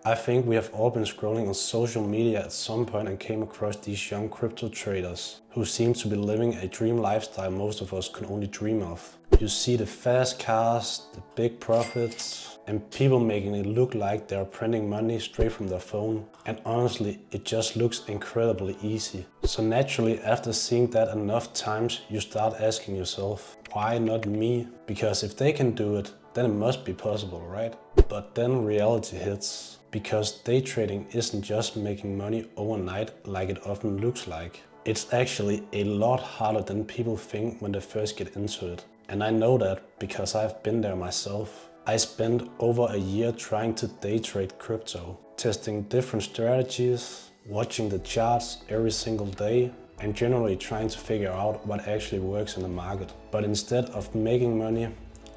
I think we have all been scrolling on social media at some point and came across these young crypto traders who seem to be living a dream lifestyle most of us can only dream of. You see the fast cars, the big profits, and people making it look like they're printing money straight from their phone. And honestly, it just looks incredibly easy. So naturally, after seeing that enough times, you start asking yourself, why not me? Because if they can do it, then it must be possible, right? But then reality hits. Because day trading isn't just making money overnight like it often looks like. It's actually a lot harder than people think when they first get into it. And I know that because I've been there myself. I spent over a year trying to day trade crypto, testing different strategies, watching the charts every single day, and generally trying to figure out what actually works in the market. But instead of making money,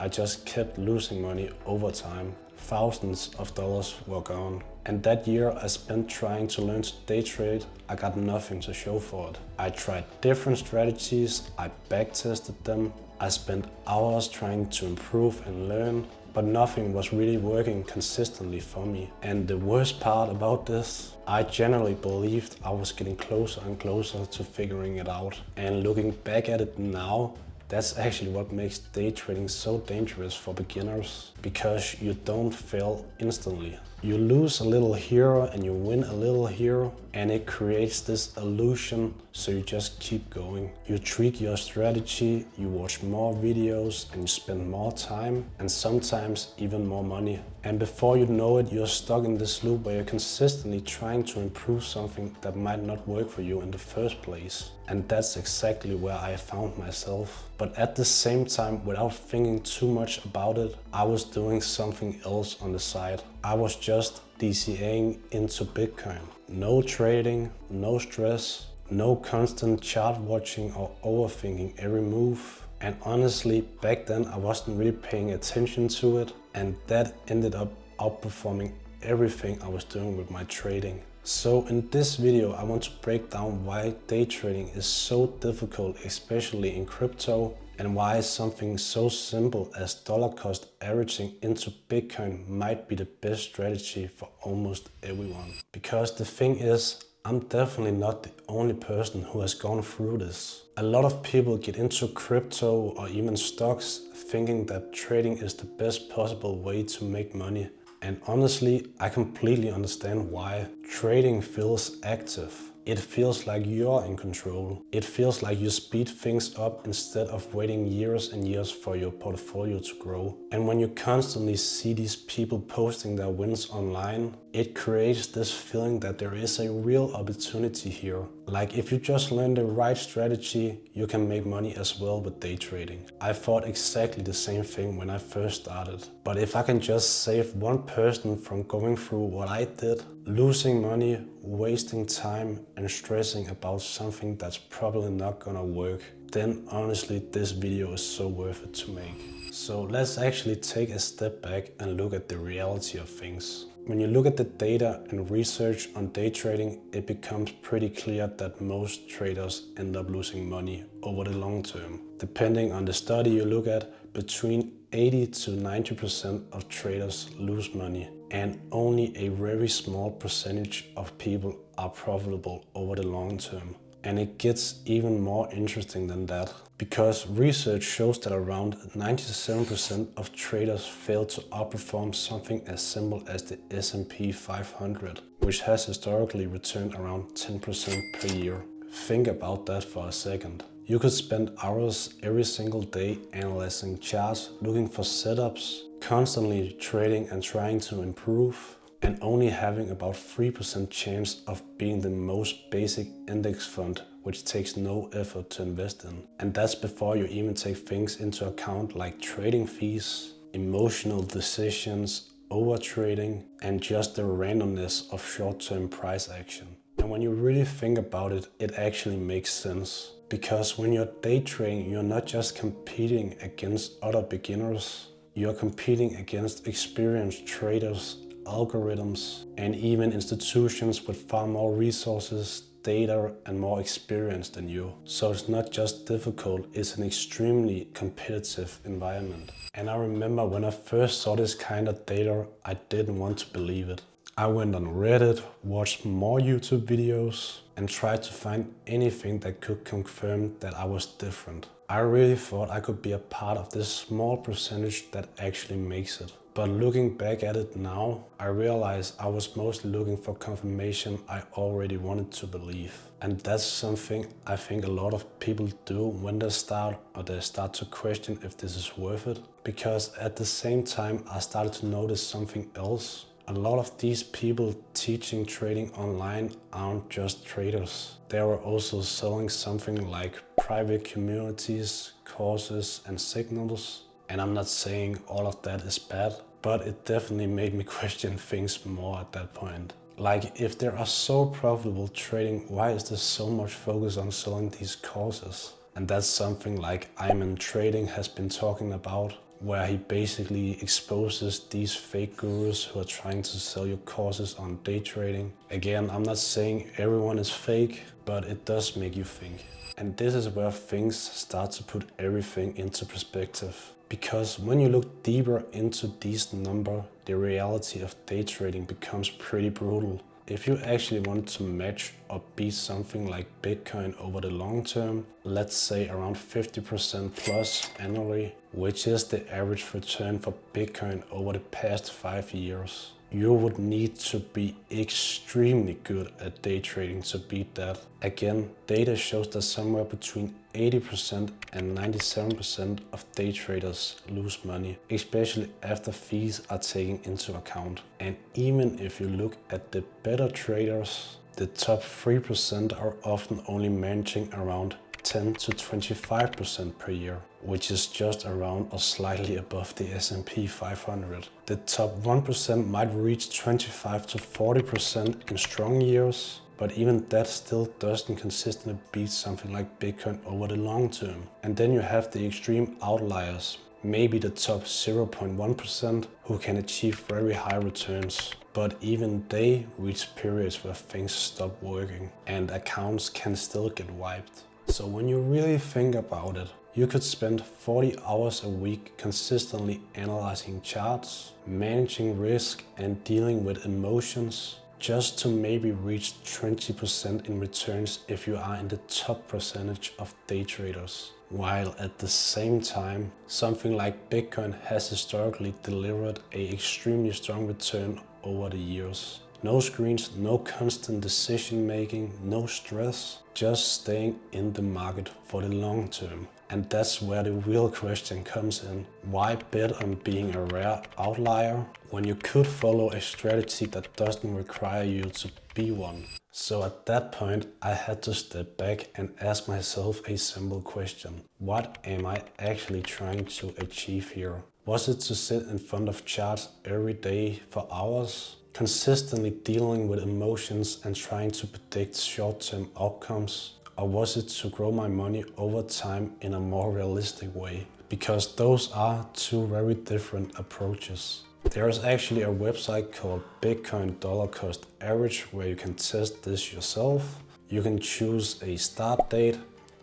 I just kept losing money over time. Thousands of dollars were gone. And that year I spent trying to learn to day trade, I got nothing to show for it. I tried different strategies, I backtested them, I spent hours trying to improve and learn, but nothing was really working consistently for me. And the worst part about this, I generally believed I was getting closer and closer to figuring it out. And looking back at it now, that's actually what makes day trading so dangerous for beginners, because you don't fail instantly. You lose a little here and you win a little here, and it creates this illusion, so you just keep going. You tweak your strategy, you watch more videos, and you spend more time and sometimes even more money. And before you know it, you're stuck in this loop where you're consistently trying to improve something that might not work for you in the first place. And that's exactly where I found myself. But at the same time, without thinking too much about it, I was doing something else on the side. I was just DCAing into Bitcoin. No trading, no stress, no constant chart watching or overthinking every move. And honestly, back then I wasn't really paying attention to it, and that ended up outperforming everything I was doing with my trading. So in this video, I want to break down why day trading is so difficult, especially in crypto, and why something so simple as dollar cost averaging into Bitcoin might be the best strategy for almost everyone. Because the thing is, I'm definitely not the only person who has gone through this. A lot of people get into crypto or even stocks thinking that trading is the best possible way to make money. And honestly, I completely understand why. Trading feels active. It feels like you're in control. It feels like you speed things up instead of waiting years and years for your portfolio to grow. And when you constantly see these people posting their wins online, it creates this feeling that there is a real opportunity here. Like if you just learn the right strategy, you can make money as well with day trading. I thought exactly the same thing when I first started. But if I can just save one person from going through what I did, losing money, wasting time and stressing about something that's probably not gonna work, then honestly this video is so worth it to make. So let's actually take a step back and look at the reality of things. When you look at the data and research on day trading, it becomes pretty clear that most traders end up losing money over the long term. Depending on the study you look at, between 80 to 90% of traders lose money, and only a very small percentage of people are profitable over the long term. And it gets even more interesting than that, because research shows that around 97% of traders fail to outperform something as simple as the S&P 500, which has historically returned around 10% per year. Think about that for a second. You could spend hours every single day analyzing charts, looking for setups, constantly trading and trying to improve, and only having about 3% chance of being the most basic index fund, which takes no effort to invest in. And that's before you even take things into account like trading fees, emotional decisions, overtrading, and just the randomness of short-term price action. And when you really think about it, it actually makes sense. Because when you're day trading, you're not just competing against other beginners, you're competing against experienced traders, algorithms, and even institutions with far more resources, data, and more experience than you. So it's not just difficult, it's an extremely competitive environment. And I remember when I first saw this kind of data, I didn't want to believe it. I went on Reddit, watched more YouTube videos, and tried to find anything that could confirm that I was different. I really thought I could be a part of this small percentage that actually makes it. But looking back at it now, I realized I was mostly looking for confirmation I already wanted to believe. And that's something I think a lot of people do when they start to question if this is worth it. Because at the same time, I started to notice something else. A lot of these people teaching trading online aren't just traders. They are also selling something like private communities, courses and signals. And I'm not saying all of that is bad, but it definitely made me question things more at that point. Like, if they are so profitable trading, why is there so much focus on selling these courses? And that's something like I'm in Trading has been talking about, where he basically exposes these fake gurus who are trying to sell you courses on day trading. Again, I'm not saying everyone is fake, but it does make you think. And this is where things start to put everything into perspective. Because when you look deeper into these numbers, the reality of day trading becomes pretty brutal. If you actually want to match or beat something like Bitcoin over the long term, let's say around 50% plus annually, which is the average return for Bitcoin over the past 5 years, you would need to be extremely good at day trading to beat that. Again, data shows that somewhere between 80% and 97% of day traders lose money, especially after fees are taken into account. And even if you look at the better traders, the top 3% are often only managing around 10 to 25% per year, which is just around or slightly above the S&P 500. The top 1% might reach 25 to 40% in strong years, but even that still doesn't consistently beat something like Bitcoin over the long term. And then you have the extreme outliers, maybe the top 0.1% who can achieve very high returns. But even they reach periods where things stop working and accounts can still get wiped. So when you really think about it, you could spend 40 hours a week consistently analyzing charts, managing risk and dealing with emotions, just to maybe reach 20% in returns if you are in the top percentage of day traders. While at the same time, something like Bitcoin has historically delivered an extremely strong return over the years. No screens, no constant decision making, no stress, just staying in the market for the long term. And that's where the real question comes in. Why bet on being a rare outlier when you could follow a strategy that doesn't require you to be one? So at that point, I had to step back and ask myself a simple question. What am I actually trying to achieve here? Was it to sit in front of charts every day for hours, consistently dealing with emotions and trying to predict short-term outcomes? Or was it to grow my money over time in a more realistic way? Because those are two very different approaches. There is actually a website called Bitcoin Dollar Cost Average where you can test this yourself. You can choose a start date,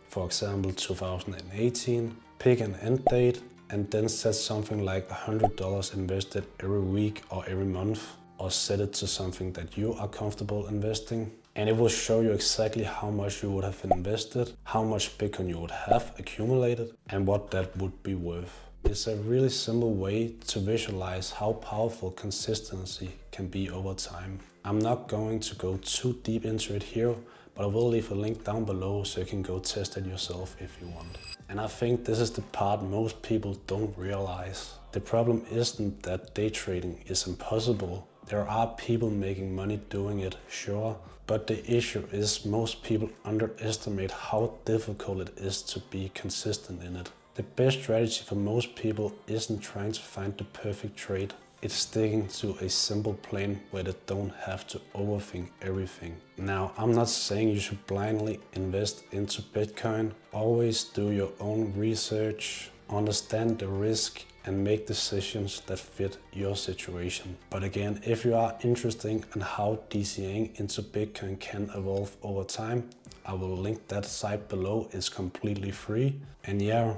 for example 2018, pick an end date, and then set something like $100 invested every week or every month, or set it to something that you are comfortable investing. And it will show you exactly how much you would have invested, how much Bitcoin you would have accumulated, and what that would be worth. It's a really simple way to visualize how powerful consistency can be over time. I'm not going to go too deep into it here, but I will leave a link down below so you can go test it yourself if you want. And I think this is the part most people don't realize. The problem isn't that day trading is impossible. There are people making money doing it, sure, but the issue is most people underestimate how difficult it is to be consistent in it. The best strategy for most people isn't trying to find the perfect trade. It's sticking to a simple plan where they don't have to overthink everything. Now, I'm not saying you should blindly invest into Bitcoin. Always do your own research, understand the risk, and make decisions that fit your situation. But again, if you are interested in how DCAing into Bitcoin can evolve over time, I will link that site below. It's completely free. And yeah,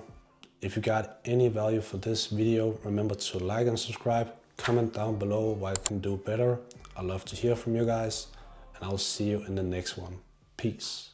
if you got any value for this video, remember to like and subscribe. Comment down below what I can do better. I love to hear from you guys, and I'll see you in the next one. Peace.